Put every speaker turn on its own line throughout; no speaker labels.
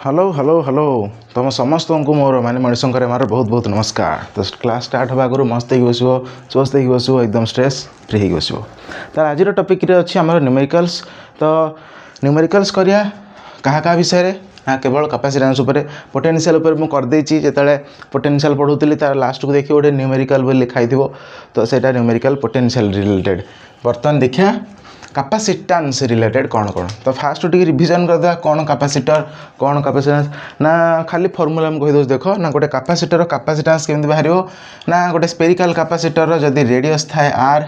Hello hello hello तुम समस्त को मोर माने मणिशंकर मार बहुत बहुत नमस्कार। तो क्लास स्टार्ट होगा आगु मस्त हो बस चोस्त हो बस एकदम स्ट्रेस फ्री हो बस। तार आज टॉपिक रे अच्छी आम न्यूमेरिकल्स। तो न्यूमेरिकल्स करिया क्या विषय ना केवल कैपेसिटेंस उपर पोटेंशियल उपर मु कर देछि जेतले पोटेंशियल पढुतली तार लास्ट को देखि ओडे न्यूमेरिकल बोली लिखाई थिबो। तो सेटा न्यूमेरिकल पोटेंशियल रिलेटेड बर्तमान देखिया कैपेसिटेंस रिलेटेड कौन कौन। तो फास्ट टी रिविजन करदे कौन कैपेसिटर कौन कैपेसिटेंस ना खाली फॉर्मूला हम कहि दो देख ना गोटे कैपेसिटर कैपेसिटेंस केमि बाहर ना गोटे स्पेरिकल कैपेसिटर जदि रेडियस थाए आर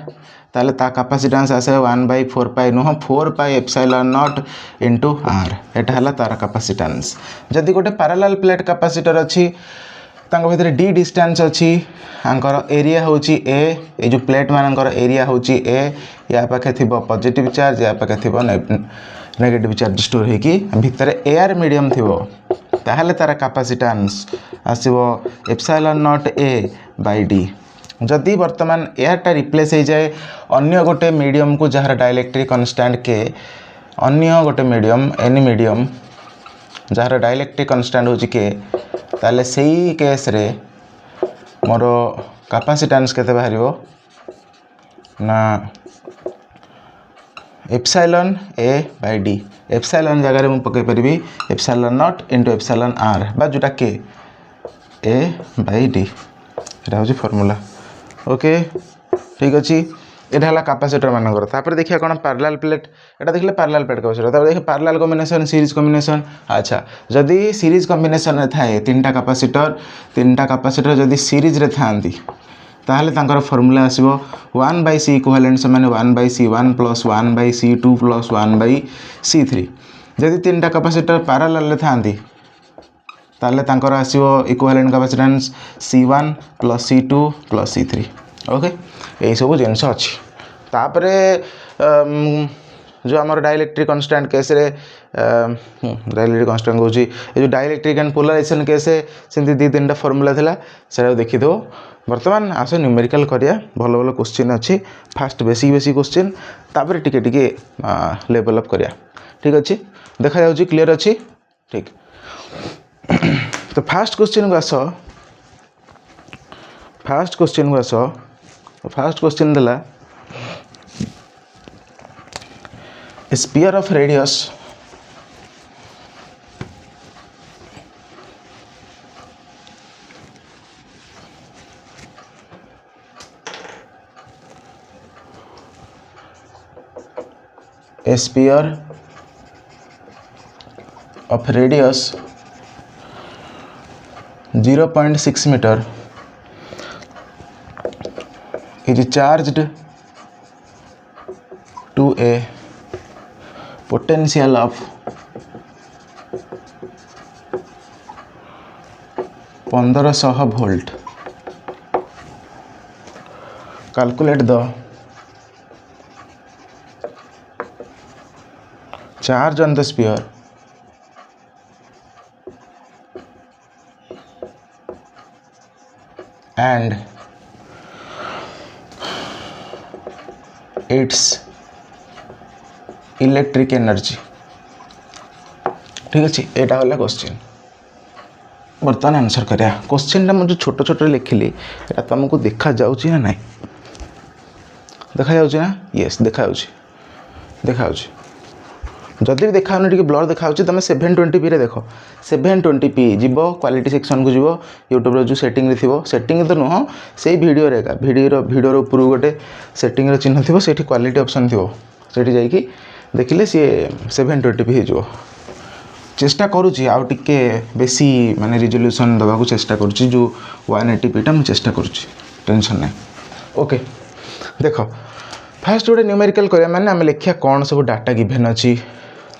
ताले ता कैपेसिटेंस आसे 1/4 पाई नुह 4 pi epsilon not into R एटा हला तार कैपेसिटेंस। जदि गोटे पैरेलल प्लेट कैपेसिटर अच्छी तांको भितर डी डिस्टेंस अच्छी आंकर एरिया होची ए जो प्लेट मानकर एरिया होची ए या पाखे थिबो पॉजिटिव चार्ज या पाखे थिबो नेगेटिव चार्ज स्टोर होगी भितर एयर मीडियम थिबो ताहले तार कैपेसिटेंस आसीबो epsilon not a by d. जदि वर्तमान एयरटा रिप्लेस हो जाए अन्य गोटे मीडियम को जहार डाइलेक्ट्रिक कांस्टेंट के अन्य गोटे मीडियम एनी मीडियम जहार डाइलेक्ट्रिक कांस्टेंट हो के ताले सही केस रे मोर कैपेसिटेंस केते बाहरिबो ना epsilon a by d. Epsilon जगह मु पकई परिबी epsilon not into epsilon r बा जोटा के ए बाय डी एटा होची फार्मूला। ओके ठीक अच्छे यहाँ है कैपेसिटर मानकर। तापर देखिए कौन पैरेलल प्लेट एटा देखले पैरेलल प्लेट कैपेसिटर। तापर देखिए पैरेलल कॉम्बिनेशन सीरीज कॉम्बिनेशन। अच्छा जदि सीरीज कॉम्बिनेशन रे थाए तीनटा कैपेसिटर जदि सीरीज रे थांती ताहले तांकर फार्मूला आसीबो 1/c इक्विवेलेंट से माने 1/c1 + 1/c2 + 1/c3। जदि तीनटा कैपेसिटर पैरेलल रे थांती ताहले तांकर आसीबो equivalent capacitance c1 + c2 + c3। Okay यही सब जिनस अच्छी। तापरे जो आमर डाइलेक्ट्रिक कांस्टेंट केस रे डाइलेक्ट्रिक कांस्टेंट कहूँ ये जो डाइलेक्ट्रिक एंड पोलराइजेशन केस सेमती दी तीन फॉर्मूला थिला से देखिदो। वर्तमान आस न्यूमेरिकल करिया भल भल क्वेश्चन अच्छी फास्ट बेसिक क्वेश्चन तापर टिके टिके लेवल अप करिया। ठीक अच्छे देखा जाउची क्लियर अच्छी ठीक। तो फास्ट क्वेश्चन को आस फास्ट क्वेश्चन दिला sphere of radius a sphere of radius 0.6 meter is charged to a potential of 1500 volt. Calculate the charge on the sphere and its electric energy. ठीक अच्छे यहाँ है क्वेश्चन। बर्तमान आंसर करिया question टा मुझे छोट छोट लिखिली एटा तुमको देखा जाउची ना नहीं देखा जाउची ना यस देखा जाउची जदि भी देखा टी ब्लर देखा तुम 720p रे देख 720p जीव क्वालिटी सेक्शन को जीव यूट्यूब जो सेटिंग रे थिबो सेटिंग तो नुह से वीडियो रे का वीडियो ऊपर गोटे सेटिंग रे चिन्ह थिबो सेठी क्वालिटी ऑप्शन थिबो सेठी जाइकी देखिले सी 720p हो। चेष्टा करुँची आउ टिके बेसी माने रिजोल्यूशन दबा को चेष्टा करुँची जो 180p टा मुझे चेष्टा करुँची टेंशन नहीं। ओके देख फास्ट गोटे न्यूमेरिकल करिया माने आम लिखिया कौन सब डाटा गिभेन अच्छी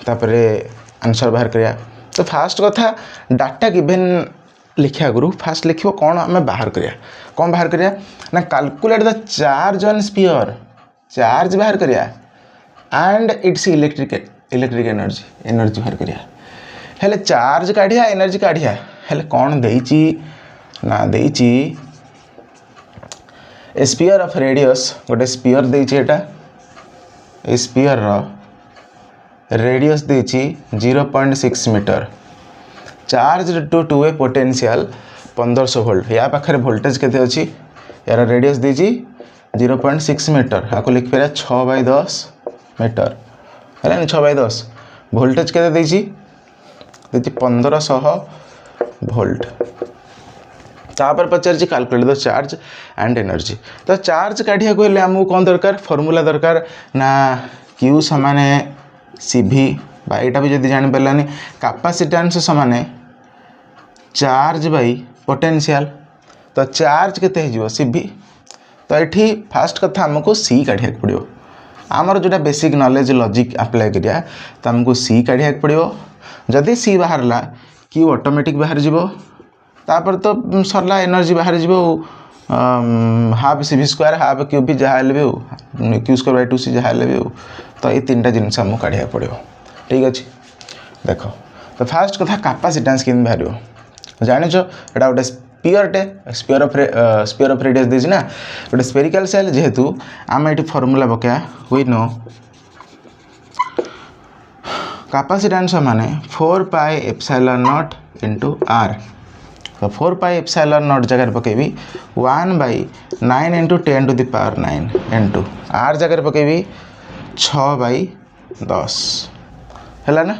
तापरे आंसर बाहर करिया। तो फास्ट कथा डाटा गिभेन लिखिया गुरु फास्ट लिखियो कौन आम बाहर करिया कौन बाहर करिया ना calculate the charge on sphere charge बाहर करिया एंड इट्स इलेक्ट्रिक एनर्जी बाहर करिया। हेले चार्ज काढ़िया एनर्जी काढ़िया हेले कौन देइची ना देइची स्फीयर ऑफ रेडियस गोटे स्फीयर देइची एटा स्फीयर रेडियस देइची 0.6 metre charge to a potential 1500 volt या पाखे वोल्टेज केते अच्छी यार रेडियस देजी 0.6 मीटर आपको लिख पे 6/10 मीटर है 6/10 वोल्टेज केते देजी 1500 वोल्ट तापर पचार calculate the charge and energy तो चार्ज काढ़िया को आमको कौन दरकार फॉर्मूला दरकार ना क्यू समान सीभी बाईटा भी जब जापारानी कैपेसिटेंस समान चार्ज बाई पोटेंशियल तो चार्ज केते हो सीभी तो ये फास्ट कथा आमको सी काढ़िया पड़ो आमर जोटा बेसिक नॉलेज लॉजिक अप्लाई करिया तो आमको सी काढ़िया पड़ो जदि सी बाहरला क्यू ऑटोमेटिक बाहर जीवो तापर तो सरला एनर्जी बाहर जीवो हाफ सी भी स्क्वायर हाफ क्यू भी जहाँ भी हो क्यू स्क्वायर बाय 2 सी जहाँ भी हो तो ये 3टा जिनस आमको काढ़िया पड़ो ठीक अच्छे देख तो फास्ट कथा कैपेसिटेंस केन बाहर जानिच एटा गोटे स्पीयर ऑफ रेडियस देछि ना गोटे स्पेरिकल सेल जेहेतु आम ये फॉर्मूला पका वी नो कैपेसिटेंस माने 4 pi epsilon not into R तो 4 पाई एप्सिलॉन नॉट जगह पकेबी 1/9 into 10 to the power 9 into R जगह पकेबी 6/10 है ना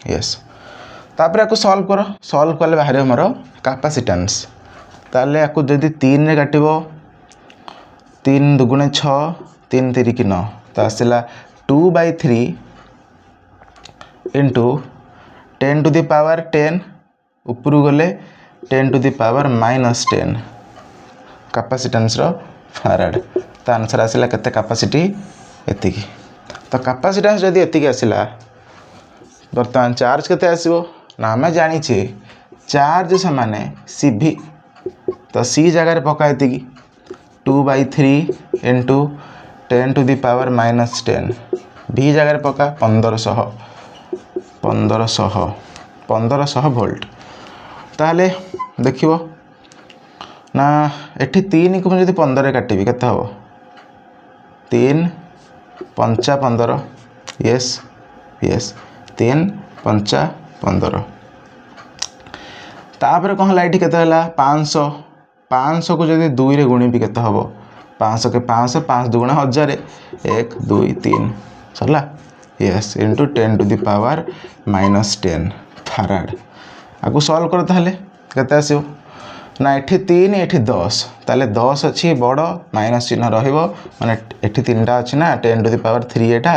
यस तापर आपको सॉल्व कले बाहर मोर कैपेसिटेंस ताले आपको जदि 3 रे काटिबो 3 दुगुणे 6 3 3 9 तो आसला 2/3 इंटू 10 टू द पावर 10 ऊपर गले 10 टू द पावर -10 कैपेसिटेंस रो फैराड तो आंसर आसला केते कैपेसिटी एतिकी तो कैपेसिटेंस जदि एतिकी आसला बर्तमान चार्ज केते आसीबो ना आम जाचे चार्ज समान सीभी तो सी जगह पकाए 2/3 इंटू 10 टू द पावर -10 भी जगह पका 1500 वोल्ट ताले देखिबो ना एठी 3 को मुझे 15 काटिबी केते हो 3 5 15 यस यस 3 5 15 तापर कौन है ये केते 500 को जब 2 रे गुणी भी केते हम 500 के 500 5 दुगुणे 1000 1 2 3 सरला yes into 10 to the power -10 farad आपको सॉल्व कर ताले केते आसीबो ना एठी 3 एठी 10 ताले 10 अच्छी बड़ माइनस चिन्ह रहिबो माने एठी 3टा अछि ना 10 टू द पावर 3 एटा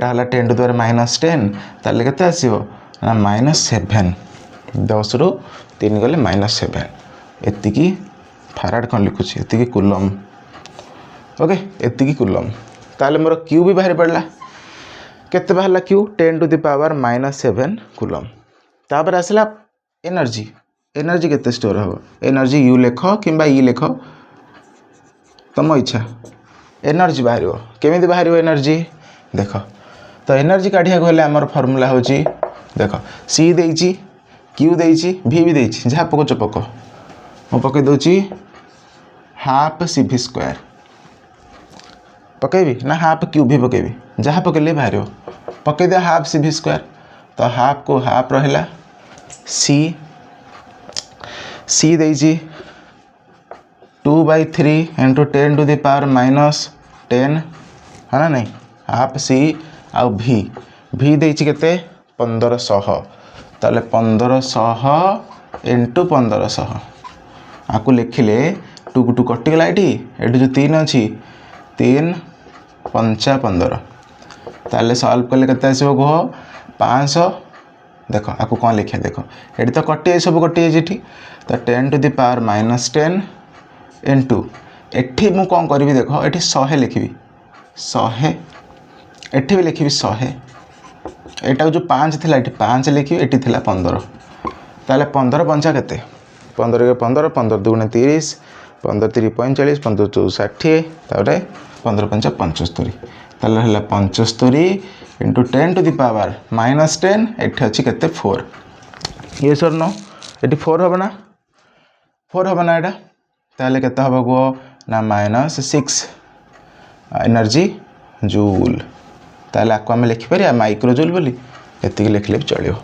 हला 10 टू द पावर -10 ताले केते आसीबो ना -7 10 रु 3 गले -7 एतिकी फैराड कौन लिखुची एतिकी कूलम ओके एतिकी कूलम ताले मोर क्यू भी बाहर पड़ला केते बाहरला Q 10 to the power -7 coulomb तापर आसला एनर्जी केते स्टोर हो एनर्जी यू लेख किंबा ई लेख तुम इच्छा एनर्जी बाहर केमी बाहर एनर्जी देख तो एनर्जी काढ़िया गले आमर फॉर्मूला होची देख सी देइची क्यू देइची भी देइची जहाँ पकोच पक मु पकई दूची हाफ सी भी स्क्वायर पकेबी ना हाफ क्यू भी पकेबी जहाँ पकेले बाहर पकई दिया हाफ सी भी स्क्वायर तो हाफ को हाफ रहा सी देइची 2/3 इंटू 10 टू द पावर -10 है ना नहीं हाफ सी आउ भी देइची केते 1500 ताले 1500 इंटू 1500 आपको लिखिले 2 को 2 कटिगला ये जो 3 अच्छी 3 5 15 ताले सॉल्व कले केते आसीबो कह 500 देख आपको कौन लिखा देख ये तो कटे सब कटे ये तो 10 टू द पावर -10 इंटू एठी मु कौन करी देख ये 100 लिखी 100 एठी भी लिखी 100 एटा जो 5 थिला एठी 5 लिखी एठी थिला 15 ताले 15 पंचा केते 15 के 15 15 दुगुणे 30 15 3 45 15 4 60 तारे 15 5 75 ताले हला 75 इंटू 10 टू द पावर -10 एठी अछि केते 4 ये सर नो एठी 4 होबना 4 होबना एटा ताले केते होबो गो ना -6 एनर्जी जूल ताले आपको आम लिखिपर माइक्रो जूल बोली एति लिखले भी चलो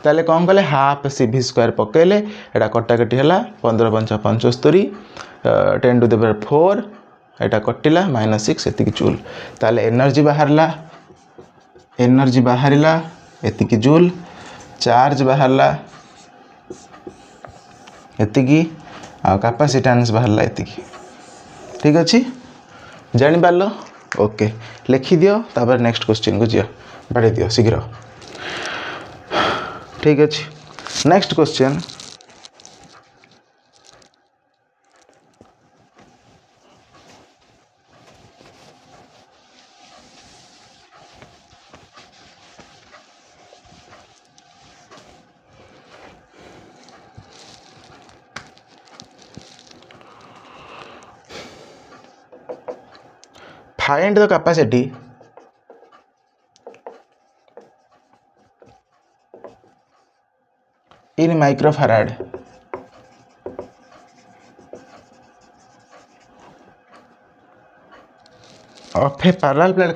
ताले कौन कले हाफ CV स्क्वायर पकेले एटा कटाकटी है 15 पंचा 75 10 to the power 4 Etah कटिला -6 एतिकी joule ताले एनर्जी बाहरिला एतिकी जूल चार्ज बाहरला एतिकी आ कैपेसिटेंस बाहरला एतिकी ठीक अच्छे जानी पार ओके लिखि दियो तापर नेक्स्ट क्वेश्चन को जियो बढ़े दियो शीघ्र ठीक अच्छे next question find the capacity in microfarad of a parallel plate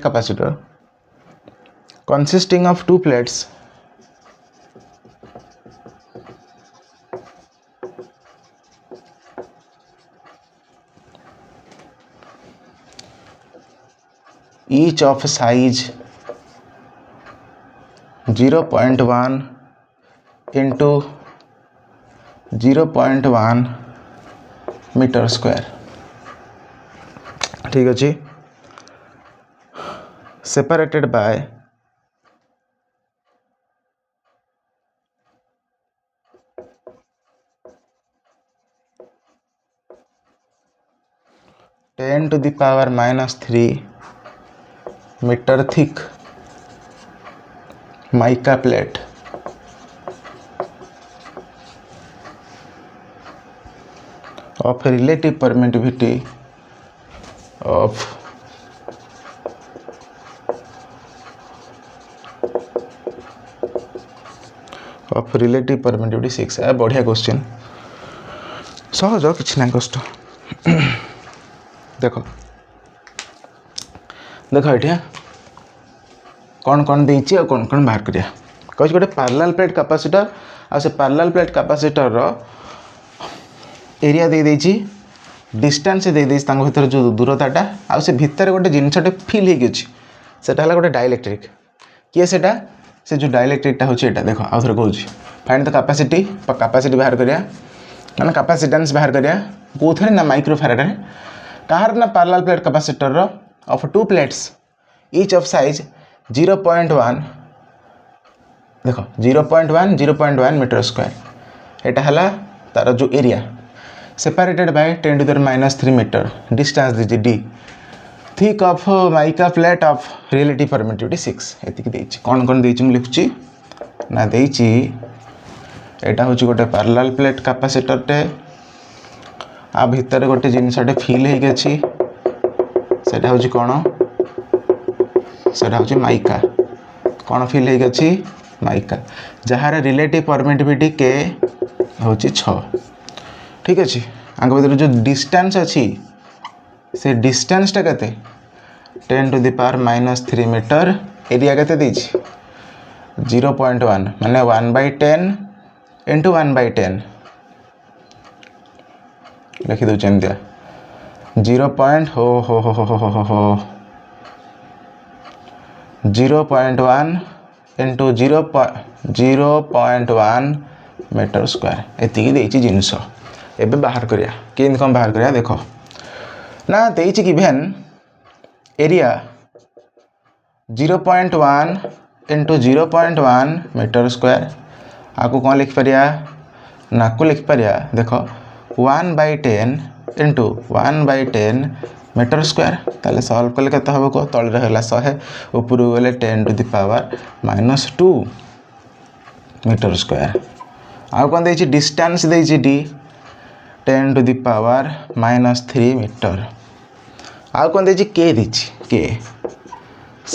capacitor consisting of two plates each of size 0.1 into 0.1 metre square ठीक अच्छे separated by ten to the power -3 metre thick mica plate of relative permittivity of relative permittivity 6 है बढ़िया question सहज किसी ना कष्ट देख ये कौन कौन देइछि और कौन कौन बाहर करिया कह गोटे पैरेलल प्लेट कैपेसिटर आ से पैरेलल प्लेट कैपेसिटर रो एरिया दे देछि डिस्टेंस दे देछि तांग भीतर जो दूरताटा आ से भीतर गोटे जिनसटे फील हे गछि सेटा हला गोटे डाइलेक्ट्रिक किए सेटा से जो डाइलेक्ट्रिकटा होछि एटा देखो आ थोर कहूछि फाइंड द कैपेसिटी बाहर करिया माने कैपेसिटेंस बाहर करिया कोथरे ना माइक्रोफैराड रे काहर ना पैरेलल प्लेट कैपेसिटर रो of two plates each of size 0.1 देखो 0.1 मीटर स्क्वायर एटा हला तार जो area separated by 10 to the -3 metre distance दीजिए d thick of mica plate of relative permittivity 6 एतिक देछि कोन कोन देछि हम लिखुछि ना देछि एटा होछि गोटे पैरेलल प्लेट कैपेसिटर टे आ भीतर गोटे जिनसटे फील हे गेछि सेटा होछि कोन सेटा होछि माइका कोन फील हे गेछि माइका जहार रिलेटिव परमिटिविटी के होछि 6 ठीक अच्छे आगे भीतर जो डिस्टेंस अच्छी से डिस्टेंसटा केते 10 to the power -3 metre area केते देछि 0.1 माने 1/10 इंटू 1/10 लिखि दउ चंदिया 0.1 इंटू 0.1 मीटर स्क्वायर एति देछि जिंस एबे बाहर करिया कि इनकम बाहर करिया देखो ना देछि given area 0.1 into 0.1 metre square आपको कौन लिख पारिया ना को लिख पारिया देखो 1/10 इंटू 1/10 मीटर स्क्वायर ताले सॉल्व कले केते हबो को तळे रहला 100 ऊपर गले 10 to the power -2 metre square आ कौन देछि डिस्टेंस देछि d 10 to the power -3 metre आ कौन देछि k देछि k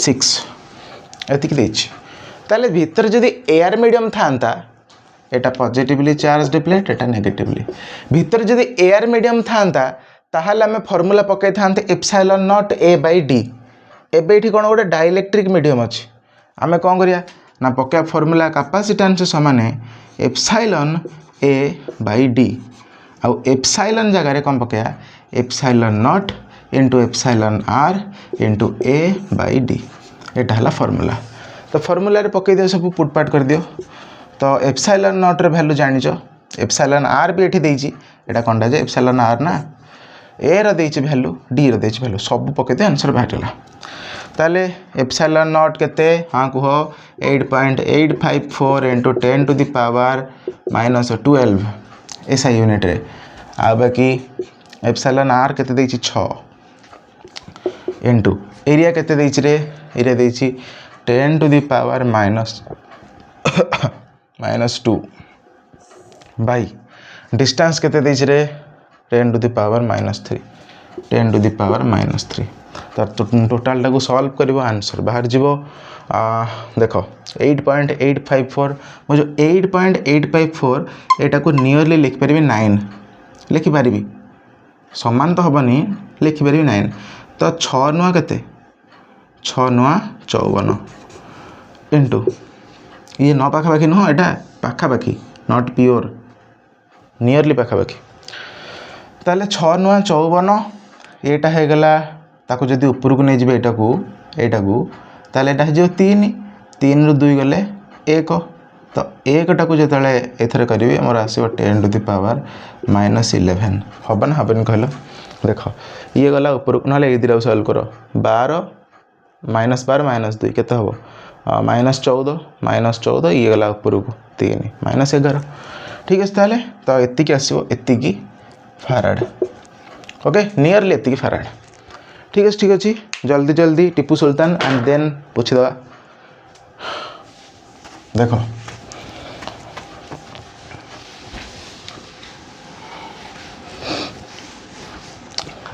6 एतिक देछि ताले भीतर जदि एयर मीडियम थांता एटा पॉजिटिवली चार्जड प्लेट एटा नेगेटिवली भीतर जदि एयर मीडियम थांता ताहले हमें फार्मूला पकाई थांते एप्सिलॉन नॉट a/d एबे ये कौन गोटे डाइलेक्ट्रिक मीडियम अच्छी आम कौन करिया ना पक्का फॉर्मूला कैपेसिटेंस समान एप्सिलॉन ए बाई डी आउ एप्सिलॉन जगह कौन पकड़ा epsilon not into epsilon R into A by D एटा है फॉर्मूला। तो फॉर्मूला रे पकई दियो सब पुटपाट कर दियो। तो एप्सिलॉन नॉट रे वैल्यू जानिच एप्सिलॉन आर भी एठी देइछि एटा कोनडा जे एप्सिलॉन आर ना ए रो देइछि वैल्यू डी रो देइछि वैल्यू सब पकई दे आंसर बाहरला। ताले एप्सिलॉन नॉट केते हाँ कह 8.854 इंटू 10 टू द पावर -12 ऐसा यूनिट रे आ बाकी एप्सिलॉन आर केते देइछि 6 इंटू एरिया केते देइछि रे एरिया देइछि 10 to the power -2 by distance केते देइछि रे 10 to the power -3 10 to the power -3 तो टोटाल टाको सॉल्व करिवो आंसर बाहर जीवो देख 8.854 मो जो 8.854 एटा को नियरली लिख पारिबी 9 लिखि पारिबी समान तो हबनी लिखि पारिबी 9 तो 6 नुआ केते 6 नुआ 54 इंटू ये न पाखापाखि नुह एटा पाखापाखि नॉट प्योर नियरली पाखापाखि ताले 6 नुआ 54 एटा है गला ताको जदि ऊपर को नहीं एटा को ताले एटा जो 3 रु 2 गले 1 तो 1 टाको जतले एथरे करिवे मोर आसीबो 10 टू द पावर -11 हबन हबन कहलो देख ये गला ऊपर को नले ए दिरा सॉल्व करो 12 -2 केते हबो -14 ये गला ऊपर को 3 -11 ठीक है ताले तो एतिकी आसीबो एतिकी फैराड ओके नियरली एतिकी फैराड ठीक अच्छे जल्दी जल्दी टीपू सुल्तान एंड देन पूछी दवा देखो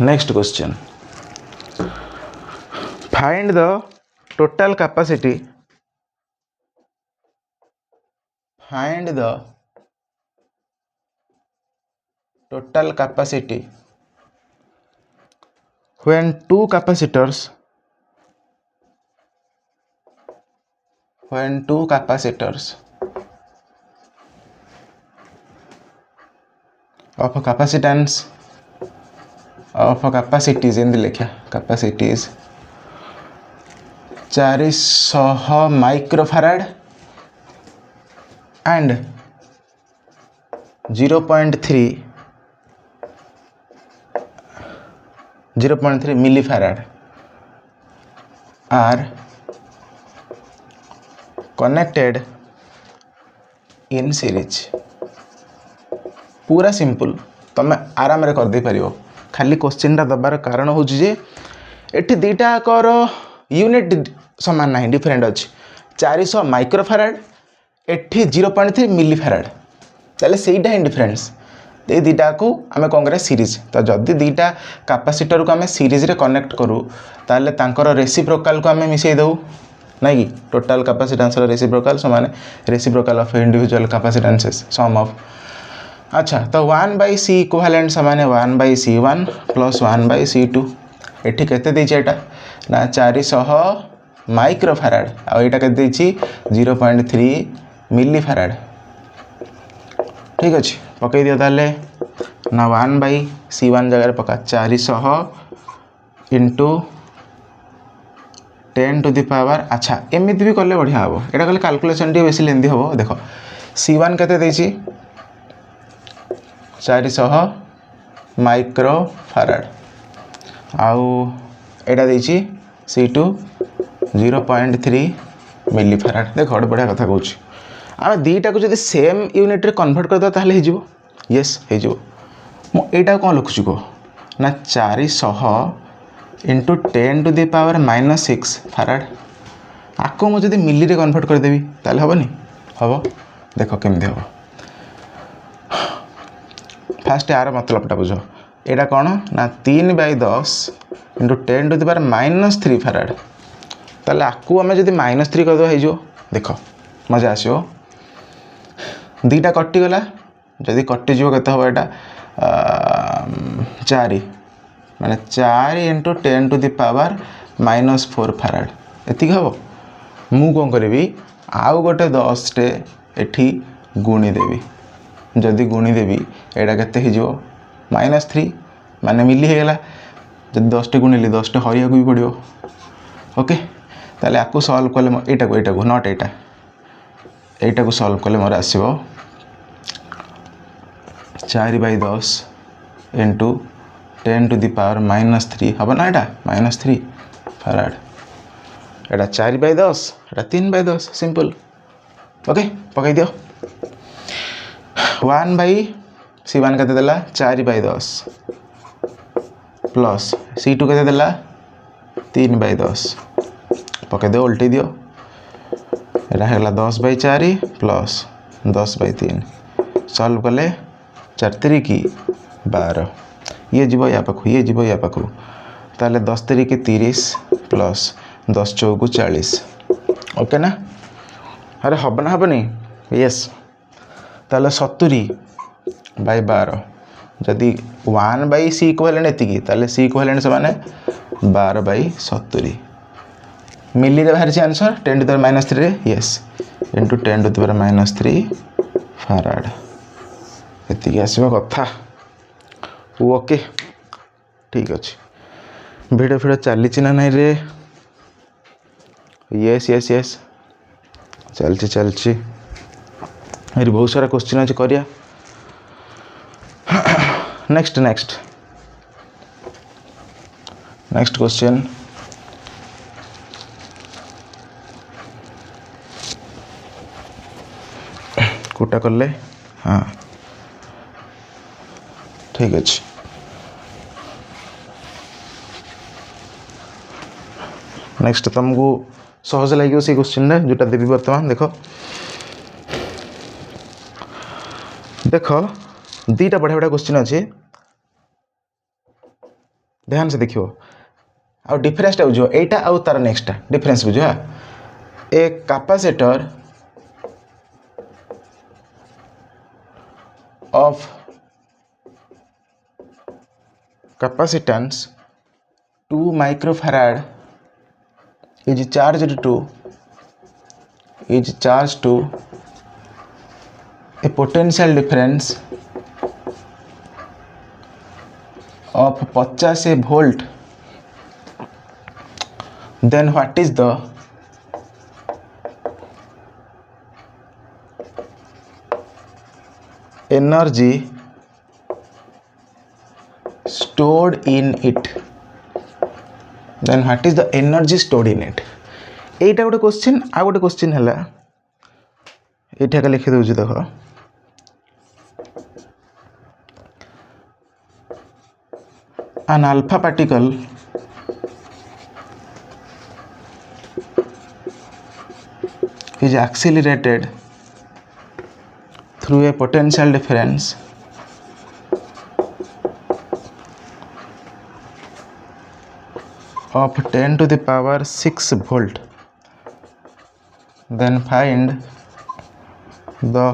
next question find the total capacity when two capacitors of a capacities in the लिखा capacities 400 microfarad and 0.3 millifarad are connected in series पूरा सिंपल तुम आराम रे कर दे पारियो खाली क्वेश्चन टा दबार कारण हो जे एठी दीटा कर यूनिट समान नहीं डिफरेंट अच्छे 400 माइक्रोफैराड एठी 0.3 मिलीफैराड ताले सेटा ही डिफरेंस ये दीटा को आम कौन करें सीरीज तो जदि दीटा कैपेसिटर को आम सीरीज रे कनेक्ट करूँ ताले तांकर रेसिप्रोकाल को आम मिसई दऊ ना कि टोटाल कैपेसिटेंस रेसिप्रोकाल समान reciprocal of individual capacitances sum of अच्छा तो 1/c इक्विवेलेंट समान 1/c1 प्लस 1/c2 एठी केते देछि एटा ना 400 माइक्रोफैराड आ एटा केते देछि 0.3 मिलीफैराड ठीक अच्छे पकई दियो ताले ना 1/c1 जगह पका 400 इंटू 10 टू द पावर अच्छा एमती भी कले बढ़िया हम यहाँ कले कैलकुलेशन टी बेसी लेंदी हम देख C1 केते देछि 400 माइक्रोफैराड आउ एटा देछि C2 0.3 मिलीफैराड देख गोटे बढ़िया कथा कहूँ आम दीटा को जब सेम यूनिट रे कन्वर्ट करदे ताहले हिजो यस हिजो मु एटा कौन लिखुची को ना 400 into 10 to the power -6 farad आको मु जदि मिली रे कन्वर्ट करदेवी ताहले हबनी हबो देखो केमती हबो फास्ट यार मतलबटा बुझ एटा कौन ना 3/10 into 10 to the power -3 farad ताहले आको आमे जदि -3 करदो हिजो देखो मजा आसियो दीटा कटिगला जदि कटिज के हम यहाँ 4 माने 4 इंटू 10 टू द पावर -4 ଫାରାड एति हम मु कौन करी आउ गोटे 10 टे एठी गुणी देवी जदि गुणी देवी एटा केते हो -3 माने मिली होगा जब 10 टे गुणिली 10 टे हरिया भी पड़ो ओके ताले आपको सॉल्व कले एटा को नॉट एटा को सॉल्व कले मोर आसीबो 4/10 इंटू 10 टू द पावर -3 हम ना एटा -3 फराड एटा 4/10 एटा 3/10 सिंपल ओके पकई दियो 1/C1 केते देला 4/10 प्लस C2 केते देला 3/10 पकई दियो उल्टी दियो एटा है 10/4 प्लस 10/3 सॉल्व कले 4 की 12 ये जीव या पाखु ये जीव या पाखु ताले 10 की 30 प्लस 10 चौक 40 ओके ना अरे हम ना हेनी यस ताले 70/12 जदि 1/C इक्विवेलेंट एतिकी ताले C इक्विवेलेंट से माने 12/70 मिली रे बाहर answer 10 to the power -3 yes into 10 to the power -3 farad एतिकी आसीबो कथा ओके ठीक अच्छे भिडियो फिडियो चली ना नहीं रे यस यस यस चलची बहुत सारा क्वेश्चन अच्छे करिया नेक्स्ट क्वेश्चन कोटा करले हाँ ठीक अच्छे नेक्स्ट तुमको सहज लगे से क्वेश्चन जोटा देवी बर्तमान देख दीटा बढ़िया बढ़िया क्वेश्चन अच्छे ध्यान से देखियो आ डिफरेंस बुझो एटा आउ तार नेक्स्ट डिफरेंस बुझो a capacitor of capacitance 2 microfarad is charged to a potential difference of 50 volt, then what is the energy stored in it? Then what is the energy stored in it? एटा गोटे question आ गोटे question है ये लिखि दूँ देख an alpha particle is accelerated through a potential difference of 10 to the power 6 volt, then find the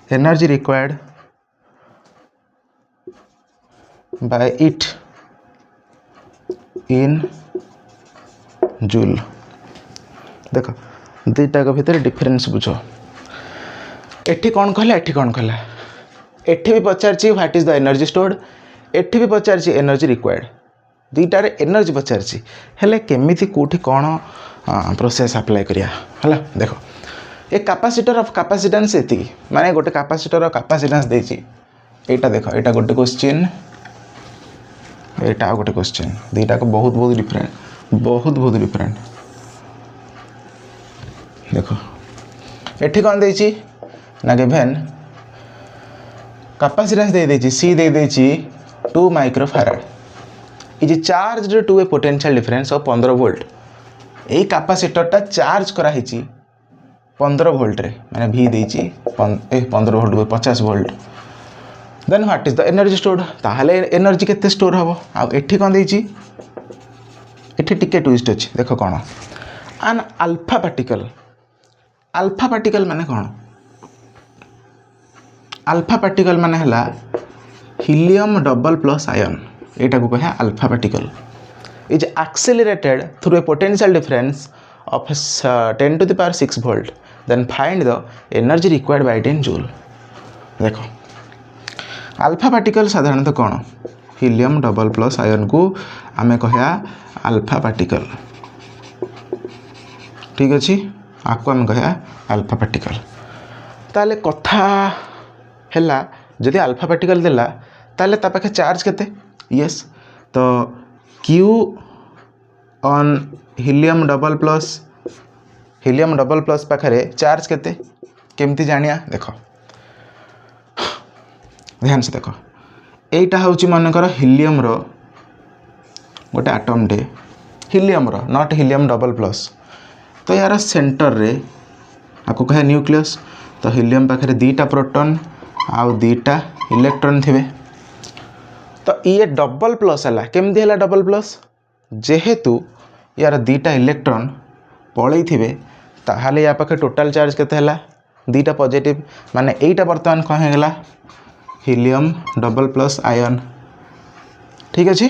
energy required by it in joule. देख दुईटा भितर डिफरेंस बुझ एठी कौन कहला एठी कौन कहला एठी भी पचार what is the energy stored एठी भी पचार एनर्जी रिक्वायर्ड दुईटार एनर्जी पचार हेले केमिति कोठी कौन प्रोसेस अप्लाई करिया हला देख ए कैपेसिटर ऑफ कैपेसिटेंस एति माने गोटे कैपेसिटर ऑफ कैपेसिटेंस देछि एटा देख एटा गोटे क्वेश्चन एटा गोटे क्वेश्चन दुईटा को बहुत बहुत डिफरेंट देखो एठी कौन देछि ना गिवन कैपेसिटेंस दे देछि सी दे देछि 2 microfarad is charged to a potential difference of 15 volt a capacitor टा चार्ज करा हिछि 15 वोल्ट रे माने वी देछि 15 volt 50 volt then what is the energy stored ताहले एनर्जी केते स्टोर हबो आ एठी कौन देछि एठी टिके ट्विस्ट अछि देखो कोन एन अल्फा पार्टिकल माने कोन अल्फा पार्टिकल माने हला हीलियम डबल प्लस आयन एटा को कहे alpha particle is accelerated through a potential difference of 10 to the power 6 volt, then find the energy required by it in joule. देखो alpha particle साधारणतः कौन helium double plus ion को आमे कहया alpha particle ठीक अच्छे आपको आम कहया अल्फा पार्टिकल ताले कथा हैला जदि अल्फा पार्टिकल देला ताले ता पाखे चार्ज केते यस तो Q on helium double plus पाखे चार्ज केते केमती जानिया देख ध्यान से देख एटा हूँ मनकर हीलियम रो गोटे आटम टे हीलियम रो नॉट हीलियम डबल प्लस तो यार सेंटर रे आपको कहे न्यूक्लियस तो हीलियम पाखे दीटा प्रोटॉन आउ दीटा इलेक्ट्रॉन थे तो ये डबल प्लस है केमती है डबल प्लस जेहेतु यार दीटा इलेक्ट्रॉन पलई थे ताहले या पाखे टोटाल चार्ज केते हला दीटा पॉजिटिव माने एटा बर्तमान कौन है हीलियम डबल प्लस आयन ठीक अच्छे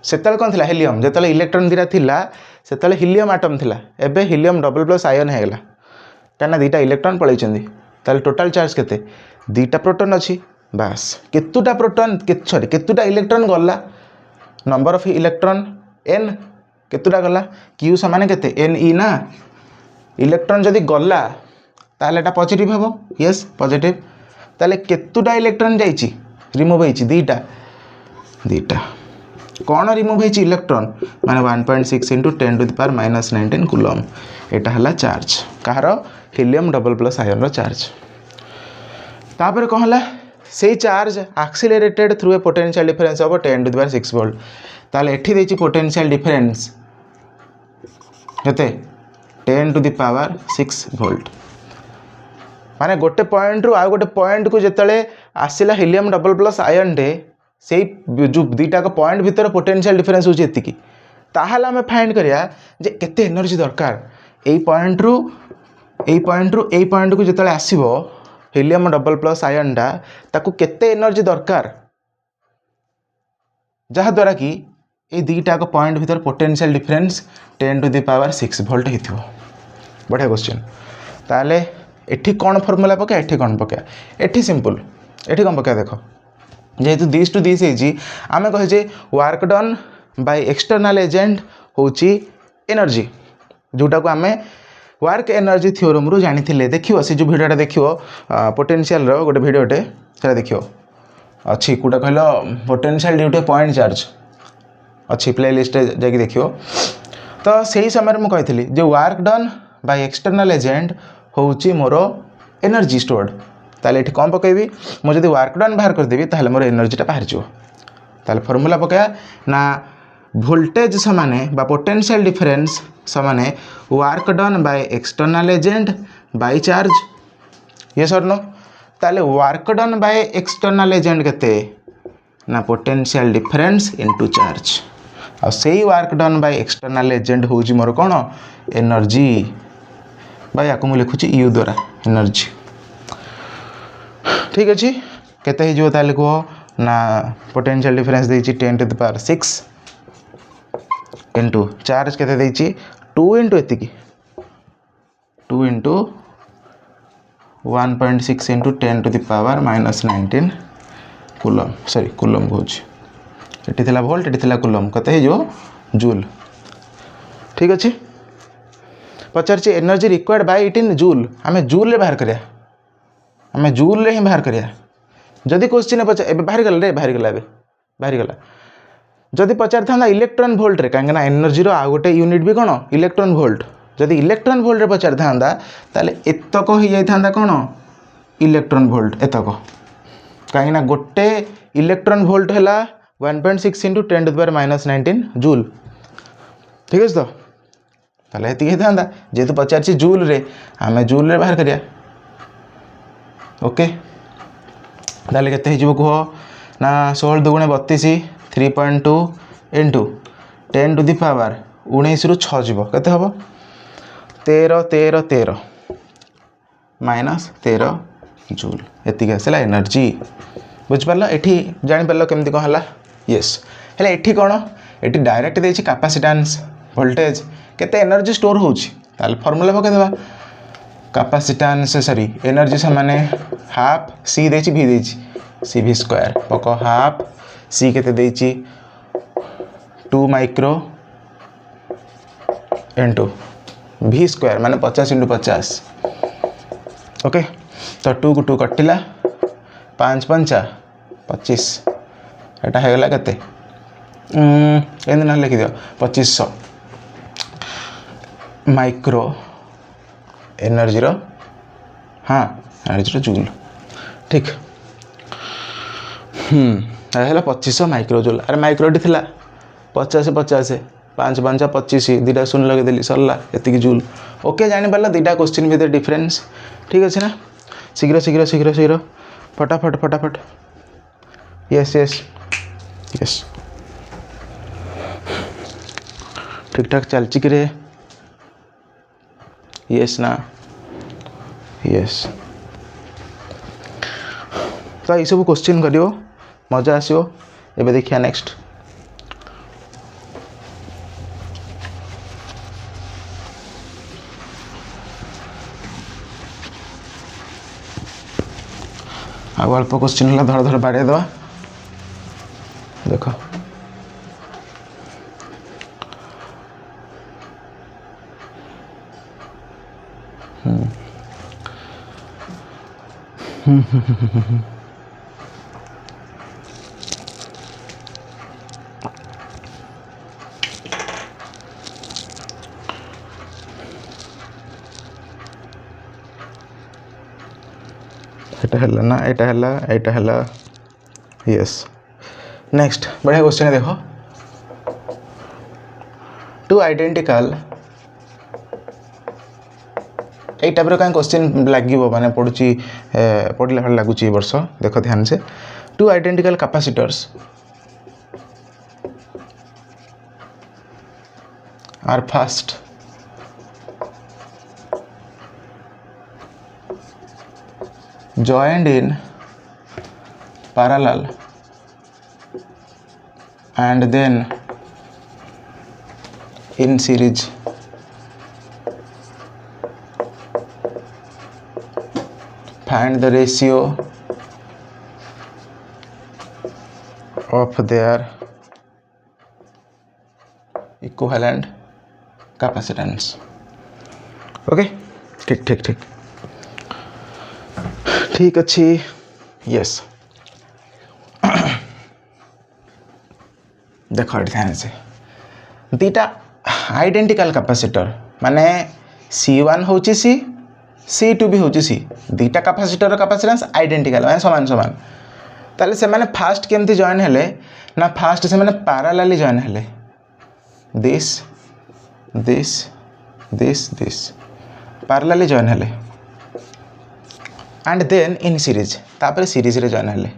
सेतल कौन थिला हीलियम जेतले इलेक्ट्रॉन दीटा थिला सेतले हीलियम आटम थिला एबे हीलियम डबल प्लस आयन है गला काना दीटा इलेक्ट्रॉन पलई चंदी ताले टोटाल चार्ज केते दीटा प्रोटॉन अछि बस केतुटा प्रोटॉन सॉरी केतुटा इलेक्ट्रॉन गला नंबर ऑफ इलेक्ट्रॉन एन केतुटा गला क्यू समान केते एन ई ना इलेक्ट्रॉन जदि गला ताले एटा पॉजिटिव हेबो यस पॉजिटिव ताले केतुटा इलेक्ट्रॉन जाइछि रिमूव होइछि दीटा दीटा कौन रिमूव होइछि इलेक्ट्रॉन माने 1.6 × 10 to the power -19 कूलम एटा हला चार्ज कहार हीलियम डबल प्लस आयन रो चार्ज तापर कौन हला से charge accelerated through a potential difference of 10 to the power 6 volt ताले एठी देछि पोटेंशियल डिफरेंस केते 10 to the power 6 वोल्ट माने गोटे पॉइंट रु आ गोटे पॉइंट को जेतले आसिला हीलियम डबल प्लस आयन डे से जो दीटा को पॉइंट भीतर पोटेंशियल डिफरेंस होची एतिकी ताहाले हमें फाइंड करिया जे केते एनर्जी दरकार एई पॉइंट रु एई पॉइंट को जेतले आसीबो हीलियम डबल प्लस आयन डा ताकू केते एनर्जी दरकार जहा द्वारा कि ये दीटा को पॉइंट भीतर potential difference 10 to the power 6 volt होइथिबो बढ़िया क्वेश्चन ताले एठी कौन फॉर्मूला पका एठी कौन पका एठी सिंपल एठी कौन पका देखो जेहेतु दिस टू दिस है आमे कहे जे work done by external agent होची एनर्जी जोटा को आमे वर्क एनर्जी थ्योरम रु जानी थिले देखियो से जो वीडियोटा देखियो पोटेंशियल रो गोटे वीडियोटे सेटा देखियो अच्छी कोटा कहलो potential due two point charge अच्छी प्लेलिस्ट जाकि देखियो तो सही समय में कही जो work done by external agent होची मोर एनर्जी स्टोर्ड ताले एठी कौन पकेबी मो जदि वर्क डन बाहर कर देबी ताले मोर एनर्जीटा बाहर जो ताले फॉर्मूला पकाया ना वोल्टेज समाने बा पोटेंशियल डिफरेंस समाने work done by external agent by charge yes और नो ताले work done by external agent केते ना पोटेंशियल डिफरेंस इनटू चार्ज आ सेही work done by external agent होची मोर कोन एनर्जी बाय आको मु लिखुची यू द्वारा एनर्जी ठीक अछि केते हे जो ताले को ना पोटेंशियल डिफरेंस देछि 10 to the power 6 into charge केते देछि 2 इनटू एतिकी 2 into 1.6 into 10 to the power -19 coulomb sorry coulomb होछि एटी थिला वोल्ट एटी थिला कूलम कते हे जो जूल ठीक अछि पचारछि energy required by it in joule हमें जूल रे बाहर करिया हमें जूल रे ही बाहर करिया जदि क्वेश्चन पचार एबे बाहर गला रे बाहर गला जदि पचार था इलेक्ट्रॉन वोल्ट रे कांगना एनर्जी रो आ गोटे यूनिट भी कोन इलेक्ट्रॉन वोल्ट जदि इलेक्ट्रॉन वोल्ट रे पचार था ताले एतक हो जाई था कोन इलेक्ट्रॉन वोल्ट एतक कांगना गोटे इलेक्ट्रॉन वोल्ट हैला 1.6 × 10 to the power -19 जूल ठीक है तो ताले एति था जेतु पचारछि जूल रे हमें जूल रे बाहर करिया ओके ताले केते हिजबो को ना 16 दुगुणे 32 3.2 इनटू 10 to the power 19 रु 6 जीवो केते हबो 13 13 13 -13 जूल एतिक आसला एनर्जी बुझिपार एठी जापर केमती कौन है येस हेल्ले एठी कौन एठी डायरेक्ट देछि कैपेसिटेंस वोल्टेज केते एनर्जी स्टोर होछि ताल फार्मूला पकेदेबा कैपेसिटेंस सॉरी एनर्जी से माने हाफ सी देछि भी देछि सी भी स्क्वायर पक हाफ सी केते देछि 2 माइक्रो इंटू भी स्क्वायर माने 50 इंटू 50 ओके तो 2 को 2 कटिला 5 पंचा 25 एटा है केते ना लिखि दियो 2500 माइक्रो एनर्जी रो हाँ एनर्जी रो जूल ठीक है 2500 माइक्रो जूल अरे माइक्रोटी थिला 50 50 5 5 25 दुटा शून्य लगेदेली सरला एतिकी जूल ओके जापर दुटा क्वेश्चन भितर डिफरेन्स ठीक अच्छे ना शीघ्र शीघ्र शीघ्र शीघ्र फटाफट फटाफट यस यस यस ठीक ठाक चलची कि रे यस ना यस तो ये सब क्वेश्चन करियो मजा आसियो एबे देखिया नेक्स्ट आउ अल्प क्वेश्चन है धर धर बाड़े दवा देख एटा है ना एटा है यस नेक्स्ट बढ़िया क्वेश्चन देखो टू आइडेंटिकल यही टाइप कहीं क्वेश्चन लगे माने पढ़ुची पढ़ला भाई लगुच वर्ष देख ध्यान से two identical capacitors are first joined in parallel and then in series find the ratio of their equivalent capacitance okay ठीक ठीक ठीक ठीक अच्छी यस देख ध्यान से दीटा आइडेंटिकल कैपेसिटर माने C1 होची सी C2 भी होची सी दीटा कैपेसिटर कैपेसिटेंस आइडेंटिकल माने समान समान ताले से माने फास्ट केमती जॉइन हेले ना फास्ट से माने पैरेलली जॉइन हेले this this this this parallelly join हेले एंड देन इन सीरीज तापर सीरीज रे जॉइन हेले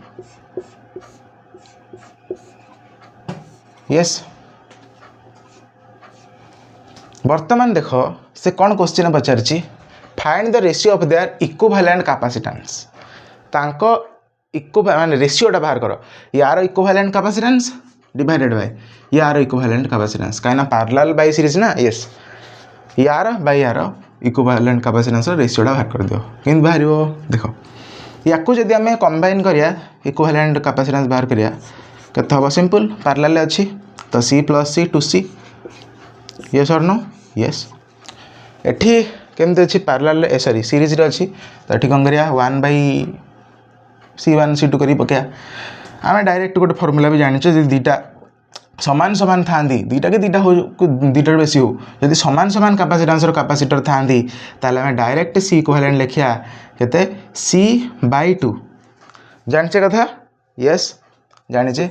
यस वर्तमान देख से कौन क्वेश्चन पचारछि find the ratio of their equivalent capacitance तांको माने रेशियोटा बाहर कर यार इक्विवेलेंट कैपेसिटेंस डिवाइडेड बाय यार इक्विवेलेंट कैपेसिटेंस काइना पैरेलल बाय सीरीज ना यस यार बाय यार इक्विवेलेंट कैपेसिटेंस रेशियोटा बाहर कर दियो किंतु बाहर देख या जदि आम कंबाइन करिया इक्विवेलेंट कैपेसिटेंस बाहर करिया केते हम सिंपल पैरेलल अच्छी तो C plus C two C yes और नो यस एठी केमते अच्छी पैरेलल सॉरी सीरीज रे अच्छी तो एठी कौन करिया 1/C1 C2 करी पकया आम डायरेक्ट गोटे फॉर्मूला भी जानिछे जे दीटा समान समान था दीटा के दीटा हो दीटार बेसी हो जदि समान समान कैपेसिटेंस कैपेसिटर था ताले आम डायरेक्ट C इक्विवेलेंट लिखिया केते C/2 जानिछे कथा यस जानिछे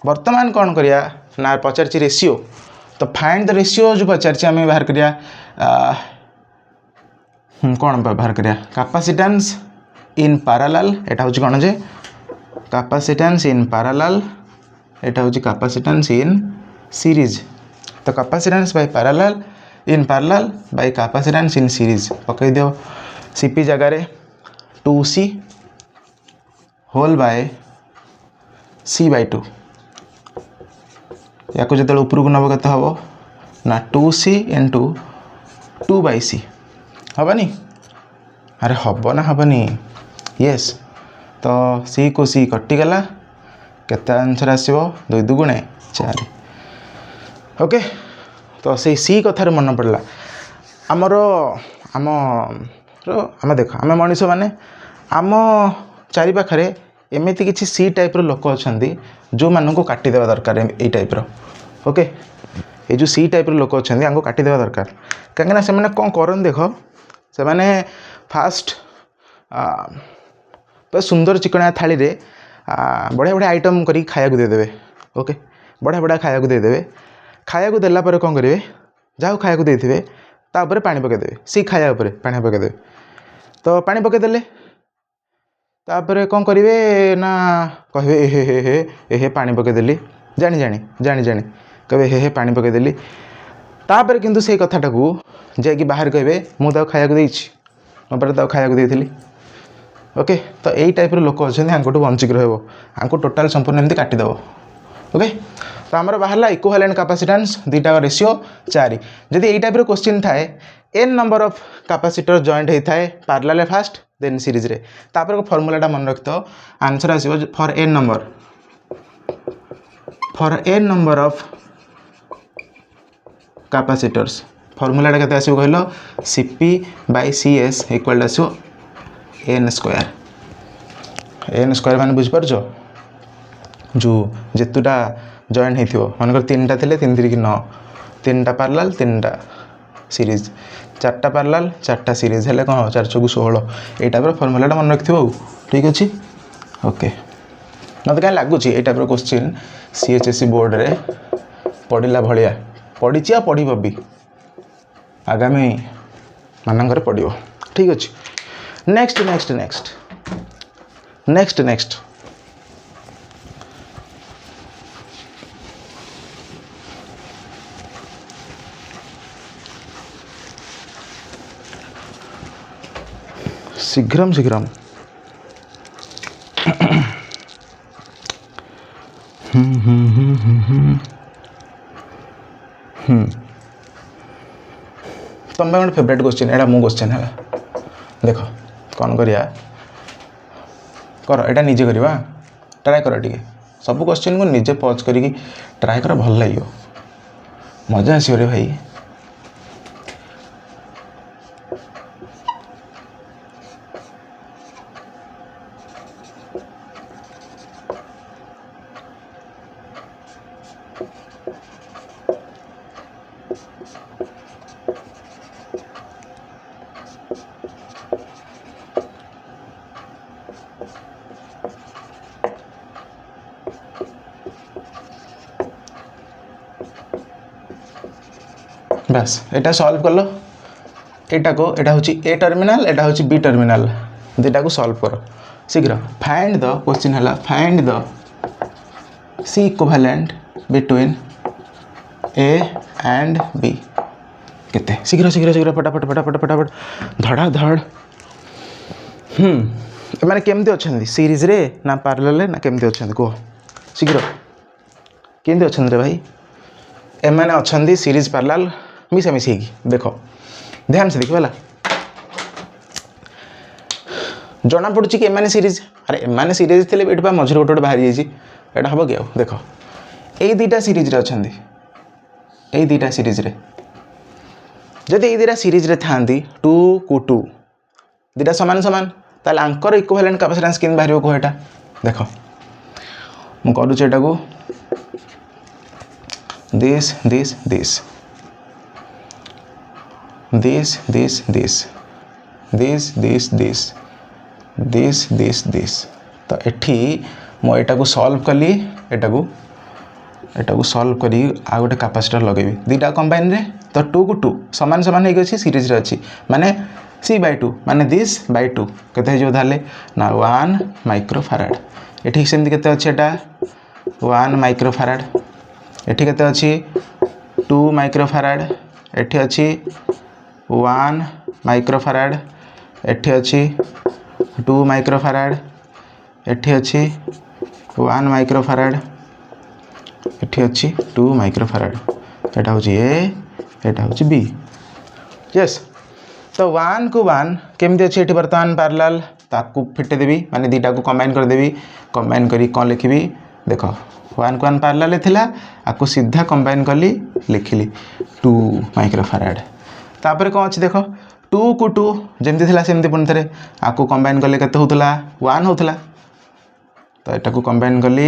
वर्तमान कौन करिया ना पचारछि रेशियो तो फाइंड द रेशियो जो पचारछि आम बाहर करिया कौन बाहर करिया कैपेसिटेंस इन पैरेलल एटा होछि कोन जे कैपेसिटेंस इन पैरेलल एटा होछि कैपेसिटेंस इन सीरीज तो capacitance by parallel in parallel by capacitance in series पकई दियो सीपी जगह रे 2C होल बाय सी बाय 2 या जो उपरକୁ नब के हम ना 2c इंटू 2/c हेनी अरे हम ना हेनी यस तो सी को सी कटिगला केते आंसर आसो 2 2 4 ओके तो से सी कथार मन पड़ा आमर आम आम देख आम मनीष मैंने आम चारिपाखे एमती किसी सी टाइप लोक अच्छा जो मानू काटिदेवा दरकार ये टाइप ओके ये जो सी टाइप लोक अच्छा आमको काटिदेवा दरकार कहीं से कौन कर देख से मैंने फास्ट सुंदर चिकनिया थाली रे बढ़िया बढ़िया आइटम करी खाया देदेवे ओके बढ़िया बढ़िया खाया देदेवे खाया देला कौन करेंगे जहाँ खाया देते तापर पानी पकईदेवे सी खाया पानी पकईदेवे तो पानी पकईदेले तापर कौन करेंगे ना कहे हे पानी पकईदेली जानी जानी जानी जानी कहे हे पानी पकईदेली तापर किंतु से कथाटा को जाकि बाहर कहे मुझे खाया देती मो पर खाया देती ओके तो यही टाइप लोक अच्छा आंकटू बंचिक रहा टोटाल संपूर्ण एमती काटिदेव ओके तो आमर बाहर इक्विवेलेंट कैपेसिटेंस दुईटा रेशियो 4 जदि यही टाइप क्वेश्चन थाए n number of capacitor joint होता है पैरेलल फास्ट देन सीरीज रे तापर फॉर्मूलाटा मन रखि तो आंसर आसीबो for n number of capacitors फॉर्मूलाटा केते आसीबो कहलो Cp/Cs इक्वल टू आसीबो n स्क्वायर माने बुझ पारछो जो जेतुटा जॉइंट होइथिबो मानकर 3टा थिले 3 3 9 3टा पैरेलल 3टा सीरीज 4टा पैरेलल 4टा सीरीज हेले कौन 4 4 16 ये टाइप फॉर्मूलाटा मन रखिथबो ठीक अछि ओके मत कहीं लगुच ये टाइप क्वेश्चन CHSE बोर्ड रे पढ़ला भलिया पढ़ी आ पढ़ भी आगामी मानकर पढ़ो ठीक अच्छे next next next next next शीघ्रम शीघ्रम तुम गोटे फेवरेट क्वेश्चन एटा मो क्वेश्चन है देख कौन करिया कर एटा निजे करवा ट्राए कर टे सब क्वेश्चन को निजे पॉज करी ट्राए कर भल लगे मजा आसो रे भाई बस एटा सॉल्व कर लो एटा को एटा होची ए टर्मिनल एटा होची बी टर्मिनल दुटा को सॉल्व करो शीघ्र फाइंड द क्वेश्चन हला find the C equivalent between A and B केते शीघ्र शीघ्र शीघ्र फटाफट फटाफट फटाफट धड़ा धड़ माने केमती अछंदी सीरीज रे ना पैरेलल रे ना केमती अछंदी को शीघ्र केमती अछंदी रे भाई ए माने अछंदी सीरीज पैरेलल मिसा मिसी देख ध्यान से देखो जना पड़ी कि एम सीरीज अरे एम सीरीज थे ये मझे गोटे बाहरी जाइए हम कि देख यही दुटा सीरीज अच्छा यही दुटा सीरीज रे जदि ये दुटा सीरीज रे था 2 को 2 दुटा सामान सामान ताल आंकर इक्विवेलेंट कैपेसिटेंस केन बाहर कह एटा देख मु करूचे एटा को this this this this this this this this this this this this तो एठी मो एटा को सॉल्व कली एटा को सॉल्व करी आ गोटे कैपेसिटर लगेबी दुटा कंबाइन रे तो 2 को 2 समान समान हे गछि सीरीज रे अछि माने C/2 माने दिस बाय 2 केते जो धाले ना 1 माइक्रोफैराड एठी सेमति केते अछि एटा 1 माइक्रोफैराड एठी केते अछि 2 माइक्रोफैराड एठी अछि 1 माइक्रोफैराड एठी अछि 2 माइक्रोफैराड एठी अछि 1 माइक्रोफाराड एठी अछि 2 माइक्रोफाराड एटा होची ए एटा होची बी यस तो 1 को 1 केमती अछि एठी वर्तमान पैरेलल ताकू फिटे देबी माने दीटा को कंबाइन कर देबी कंबाइन करी कोन लिखिबी देखो 1 को 1 पैरेलल थिला आकु सीधा कंबाइन करली लिखिली 2 माइक्रोफाराड तापर कोन अछि देखो 2 को 2 जेमती थिला सेमती पुन थरे आकु कंबाइन करले केते होतला 1 होतला तो एटा को कंबाइन करली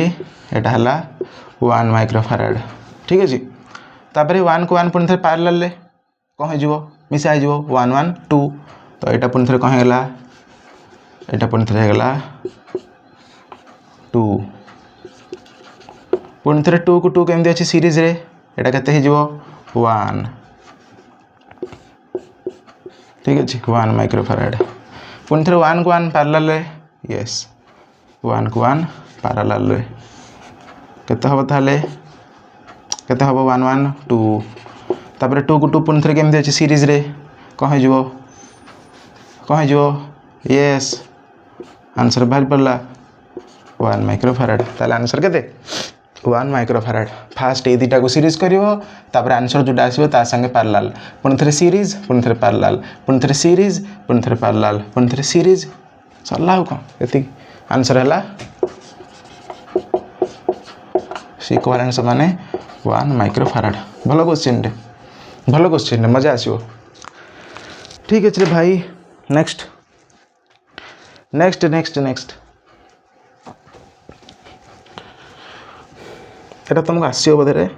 एटा हला 1 माइक्रोफाराड ठीक अछि तापर 1 को 1 पुन थरे पैरेलल ले कोन हे जिवो मिसा हे जिवो 1 1 2 तो एटा पुन थरे कोन हेला एटा पुन थरे हेला 2 पुन थरे 2 को 2 केमती अछि सीरीज रे एटा केते हे जिवो 1 ठीक अछि 1 माइक्रोफाराड पुन थरे 1 को 1 पैरेलल रे यस 1 को 1 पैरेलल रे केते हबो ताले केते हबो 1 1 2 तापर 2 को 2 पुन थरे केमती अछि सीरीज रे कोन हे जिवो यस आंसर बाहर पड़ला 1 माइक्रोफाराड ताले आंसर केते 1 माइक्रोफाराड फास्ट ए दिटा को सीरीज करिवो तापर आंसर जोटा आसीबो ता संगे पैरेलल पुन थरे सीरीज पुन थरे पैरेलल पुन थरे सीरीज पुन थरे पैरेलल पुन थरे सीरीज सरला को एति आंसर हला इक्विवेलेंस माने 1 माइक्रोफाराड भलो क्वेश्चन रे मजा आसीबो ठीक अछि रे भाई नेक्स्ट एटा तुमको आसीबो बोधे रे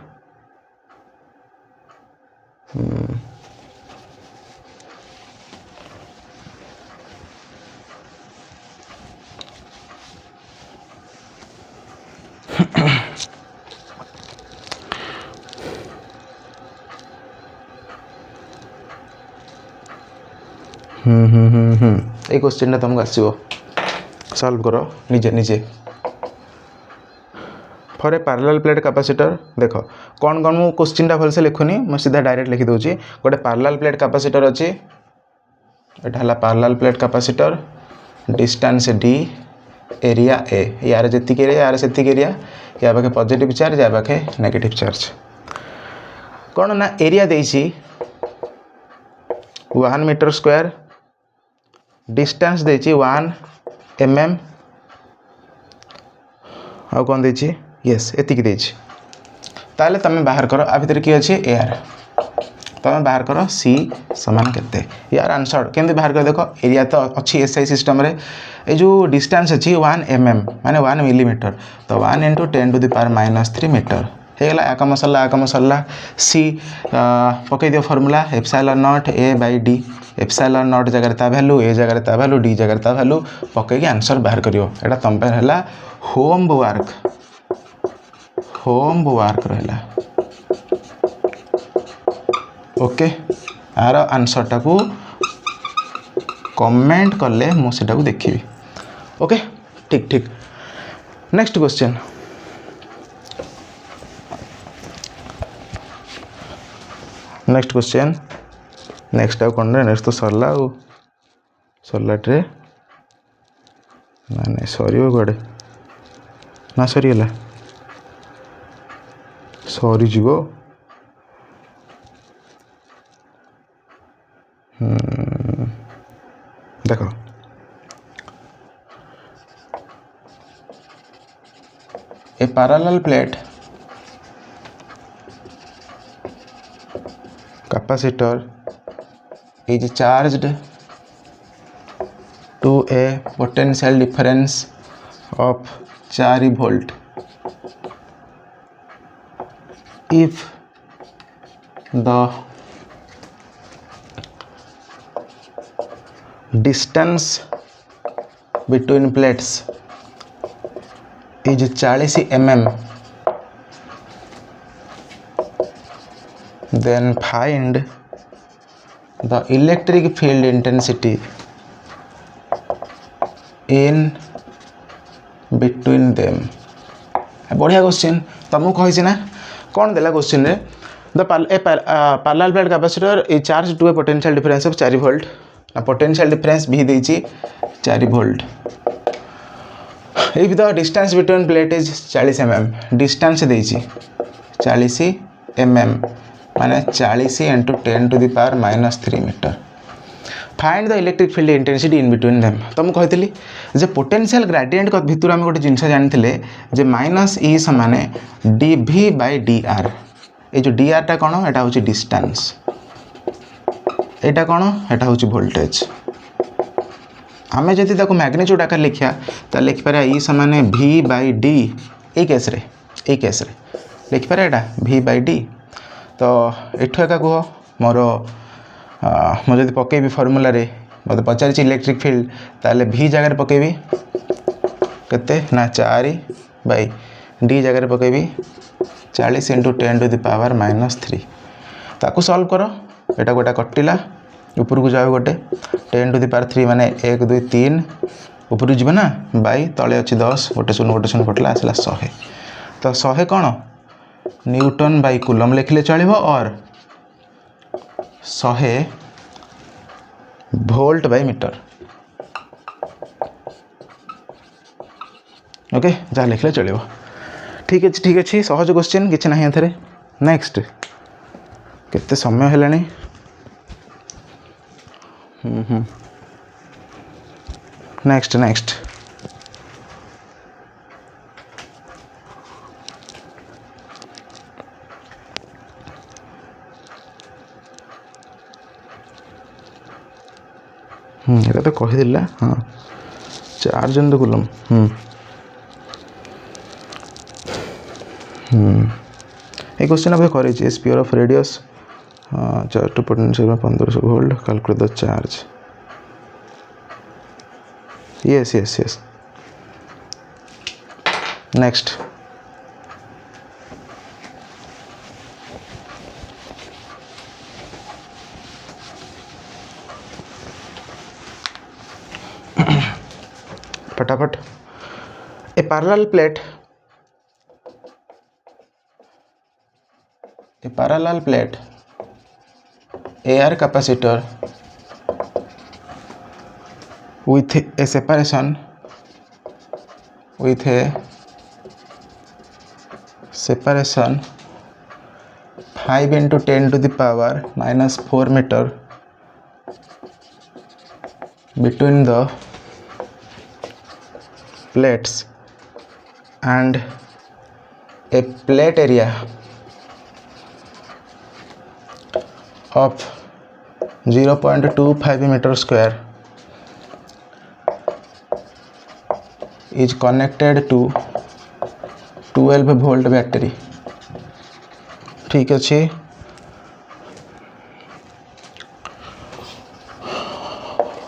ए क्वेश्चन तुमको आसीबो सॉल्व करो निजे for a parallel plate capacitor देखो कौन कौन मु क्वेश्चन भल से लिखुनी मैं सीधा डायरेक्ट लिखि दूची गोटे पैरेलल प्लेट कैपेसिटर अच्छी एटा हला parallel plate capacitor distance d area a यार जेतिक एरिया यार सेतिक एरिया या पाखे पॉजिटिव चार्ज या पाखे नेगेटिव चार्ज कौन ना एरिया देइछि 1 मीटर स्क्वायर डिस्टेंस देइछि 1 mm आ कौन देइछि यस एतिक देइछि ताले तमे बाहर करो आ भीतर की अछि एयर तमे बाहर करो c समान केते यार आंसर केंदे बाहर कर देखो एरिया तो अछि एसआई सिस्टम रे ए जो डिस्टेंस अछि 1 mm माने 1 मिलीमीटर तो 1 * 10⁻³ मीटर हे गला आका मसला c पके दियो फार्मूला ε0 a/d ε0 जगह ता वैल्यू a जगह ता वैल्यू d जगह ता वैल्यू पके के आंसर बाहर करियो एटा तम पे हला होमवर्क रहला ओके यार आंसर टा को कमेंट करले मु सेटा को देखिबी ओके ठीक नेक्स्ट क्वेश्चन नेक्स्ट आ कोन नेक्स्ट तो सरला ट्रे माने सरीओ गडे ना सरीला सरी जीवो देखो a parallel plate capacitor is charged to a potential difference of 4 volt if the distance between plates is 40 mm then find the electric field intensity in between them बढ़िया question तुमको कही ना कौन देला क्वेश्चन रे the parallel plate capacitor is charged to a potential difference of 4 volt potential difference भी देछि 4 volt If the distance between plate is 40 mm, distance देइछि 40 mm माने 40 into 10 to the power minus 3 meter. Find the electric field intensity in between them. तो मुझे कहती जे potential gradient भितर आम गोटे जिनस जानी जे माइनस ई समान dv by dr. ये जो dr टा कौन एटा हूँ डिस्टेंस, एटा कौन एटा हूँ वोल्टेज. आमे जदि ताको मैग्नीट्यूड आकार लिखिया तो लिखिपार ई समान v by d. A case रे लिखिपार एटा v by d. तो एठु एका कह मोर मुझे पकेबी फर्मूला रे मत पचार इलेक्ट्रिक फील्ड ताले v जगह पकेबी केते ना 4 बाई d जगह पकेबी 40 into 10 to the power minus 3. ताकू सॉल्व करो एटा गोटा कटिला ऊपर को जाओ गोटे 10 to the power 3 माने 1 2 3 ऊपर जीव ना बाई तले अच्छी 10 गोटे शून्य कटला आसला 100. तो 100 कौन न्यूटन बाई कूलम लिखले चलो और 100 वोल्ट बाई मीटर. ओके जहाँ लिखले चलो. ठीक अच्छे सहज क्वेश्चन किसी ना एथरे. नेक्स्ट केते समय है नेक्स्ट ये तो कहीदेला. हाँ 4 जन तो कूलम. ये क्वेश्चन अब कर sphere of radius 4 to potential 1500 volt. Calculate the charge. Yes. Next. फटाफट. A parallel plate AR capacitor with a separation 5 into 10 to the power minus 4 meter between the plates and a plate area of 0.25 meter square is connected to 12 volt battery. ठीक अच्छे.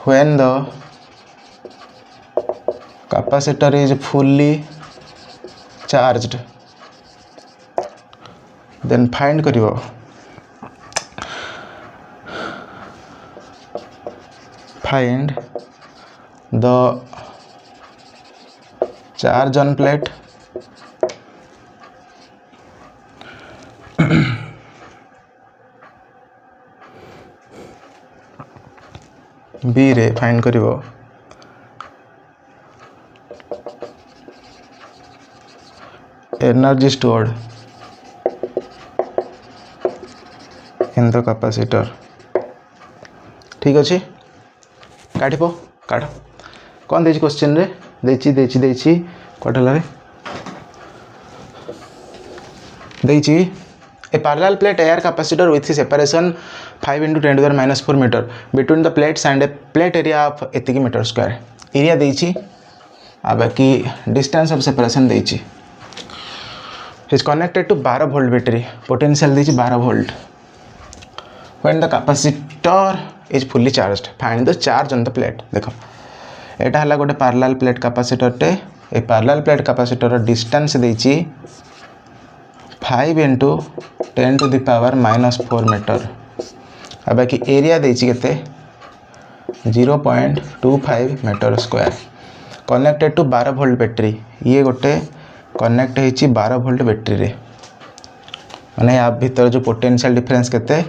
When the capacitor is fully charged, then find करियो find the charge on plate B रे find करिवो energy stored in the capacitor. ठीक अच्छे काटिप काट कौन दे question रे देची कटला रे देची. A parallel plate air capacitor with separation 5 into 10 to the minus 4 meter between the plates and a plate area of एतिकी मीटर स्क्वायर. एरिया देची आ बाकी डिस्टेंस ऑफ सेपरेशन देची. Is connected to 12 volt battery. Potential देची 12 volt. When the capacitor is fully charged find the charge on the plate. देखो एटा हला गोटे पैरेलल प्लेट कैपेसिटर टे. A parallel plate capacitor distance देची 5 into 10 to the power minus 4 meter. अब बाकी area देची केते 0.25 metre square. Connected to 12 volt battery. ये गोटे कनेक्ट होइची 12 वोल्ट बैटरी रे माने या भीतर जो पोटेंशियल डिफरेंस केते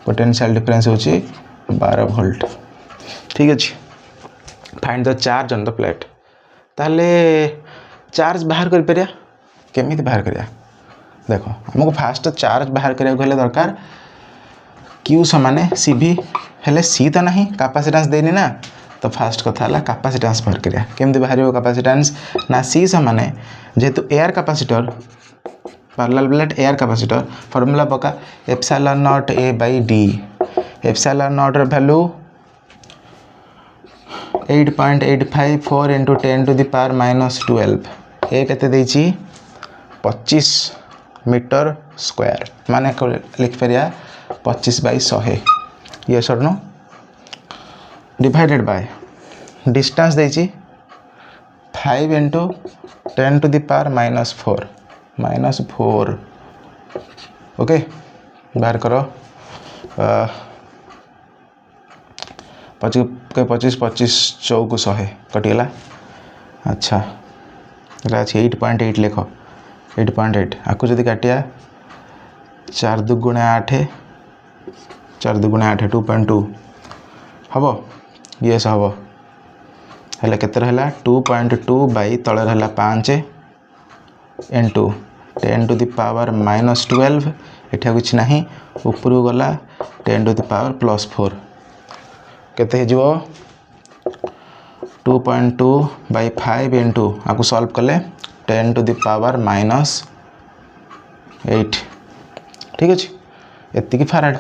पोटेंशियल डिफरेंस होची 12 वोल्ट. ठीक अछि. Find the charge on the plate. ताहले चार्ज बाहर कर परिया केमिति बाहर करिया देखो हमको फास्ट चार्ज बाहर करिया गले दरकार Q समान CV हेले C तो नहीं कैपेसिटेंस देनी ना तो फास्ट कथा है कैपेसिटेंस बाहर करिया केमती बाहर कैपेसिटेंस ना C समान जेहेतु air capacitor parallel plate air capacitor formula पका epsilon not A by D epsilon not र value 8.854 into 10 to the power -12 A केते देछि 25 मीटर स्क्वायर माने लिख परिया 25/100 यस और नो डिवाइडेड बाय डिस्टेंस देछि 5 into 10 to the power -4 okay बाहर करो 25 चौक 100 कटिगला अच्छा एटा अछि 8.8 लिख 8.8 आपको जदि काटिया 4 दुगुणे 8 4 दुगुणे 8 2.2 हबो यस हबो हेले केते रहला 2.2 बाई तळे रहला 5 इंटू 10 टू द पावर -12 एठा कुछ नहीं ऊपर गला 10 टू द पावर +4 केते जो 2.2 बाई 5 इंटू आपको सॉल्व कले 10 टू द पावर -8 ठीक अच्छे एति farad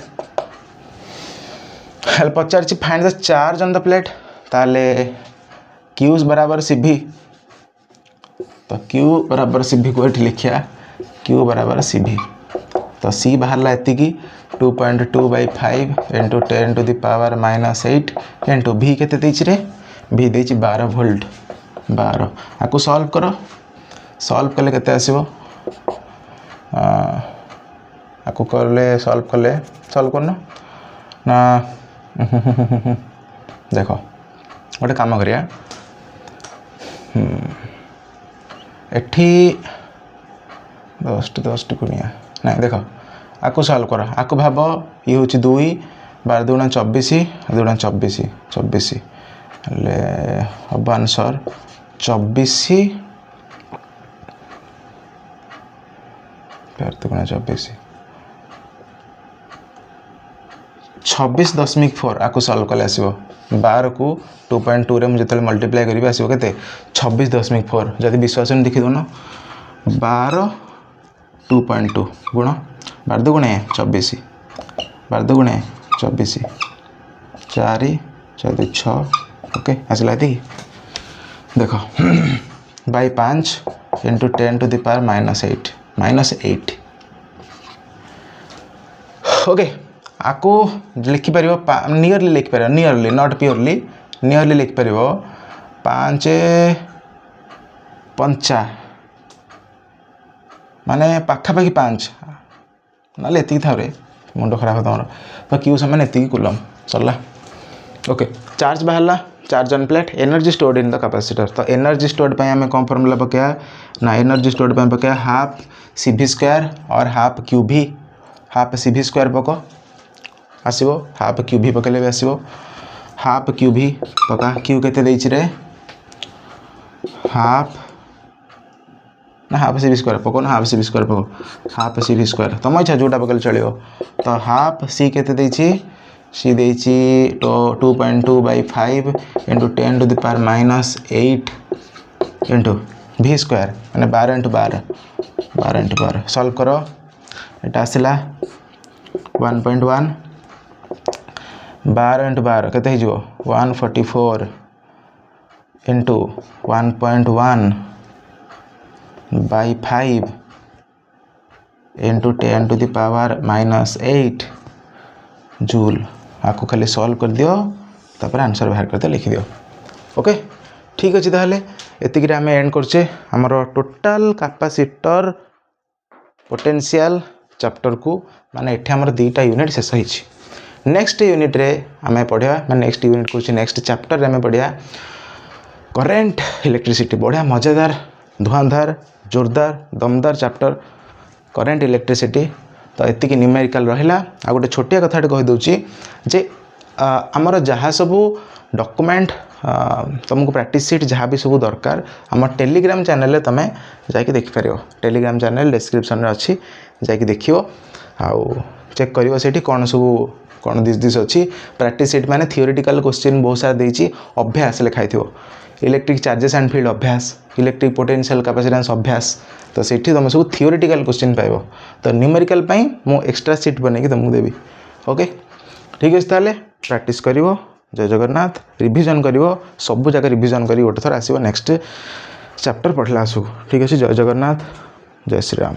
help Pachar find the charge on the plate ताले Q बराबर CV तो Q बराबर CV को ये लिखिया Q बराबर CV तो C बाहर ला एति 2.2 by 5 into 10 to the power -8 into V केते देछि रे V देछि 12 वोल्ट 12 आपको सॉल्व करो सॉल्व कले केते आसीबो आपको कले सॉल्व करना ना देखो गोटे काम करिया एठी 10 गुणिया ना देखो आपको सॉल्व करो आपको भाव ये हूँ 2 12 दूना 24 दूना 24 हेले हम आंसर 24 24 26.4 आपको सॉल्व कले आसो 12 को 2.2 रे मुझे मल्टीप्लाई करी आसो के 26.4 जदि विश्वास नहीं देखी दोनों 12 2.2 गुण 12 गुणे 24 12 गुणे 24 4 4 6 ओके आसला थी देखो by 5 into 10 to the power -8 okay आपको लिखिपर नियरली लिखिपर नियरली नॉट प्योरली नियरली लिखिपर 5 5 माने पाखापाखि 5 ना एति था रे मुंड खराब तुम तो Q समान एति कूलम सरला ओके चार्ज बाहरला charge on plate energy stored in the capacitor तो एनर्जी स्टोर्ड पे हमें कौन फॉर्मूला पकाया ना एनर्जी स्टोर्ड पे पकाया हाफ CV² और हाफ QV हाफ CV² पको आसीबो हाफ QV पकेले भी आसीबो हाफ QV पका Q केते देछि रे हाफ ना हाफ CV² पको ना हाफ CV² पको हाफ CV² तुम इच्छा जोटा पकल चलियो तो हाफ C केते देछि C देछि तो 2.2 by 5 into 10 to the power -8 into V² माने 12 इंटू 12 सॉल्व करो एटा आसिला 1.1 12 इंटू 12 केते हिजो 144 into 1.1 by 5 into 10 to the power -8 joule आपको खाली सॉल्व कर दियो तापर आंसर बाहर करते लिखि दियो ओके ठीक अच्छे ताहले एतिक आम एंड करचे आमर टोटाल कैपेसिटर पोटेंशियल चैप्टर को माने एठी हमर 2टा यूनिट शेष होइछि नेक्स्ट यूनिट रे आम पढ़िया माने नेक्स्ट यूनिट को नेक्स्ट चैप्टर रे आम पढ़िया करेंट इलेक्ट्रिसिटी बढ़िया मजेदार धुआंधार जोरदार दमदार चैप्टर करेंट इलेक्ट्रिसिटी तो एतिक न्यूमेरिकल रहिला आ गोटे छोटिया कथाटे कहि दउची जे आमर जहाँ सबू डॉक्यूमेंट तुमको प्रैक्टिस सीट जहाँ भी सब दरकार आम टेलीग्राम चैनल तुम्हें जाकि देखिपर टेलीग्राम चैनल डिस्क्रिप्शन में अच्छी जाकि देख आउ चेक कर से कौन सब कौन दिस अच्छी प्रैक्टिस सीट माने थियोरिटिकल क्वेश्चन बहुत सारा देती अभ्यास लिखाई थो इलेक्ट्रिक चार्जेस एंड फील्ड अभ्यास इलेक्ट्रिक पोटेंशियल कैपेसिटेंस अभ्यास तो सेठी तुम सब थियोरिटिकल क्वेश्चन पाइब तो न्यूमेरिकल मु एक्स्ट्रा सीट बनैकी तुमको देवी ओके ठीक अच्छे ताले प्रैक्टिस कर जय जगन्नाथ रिविजन कर सब जगह रिविजन कर गोटे थर आसो नेक्स्ट चैप्टर पढ़ला आसू ठीक अच्छे जय जगन्नाथ जय श्री राम।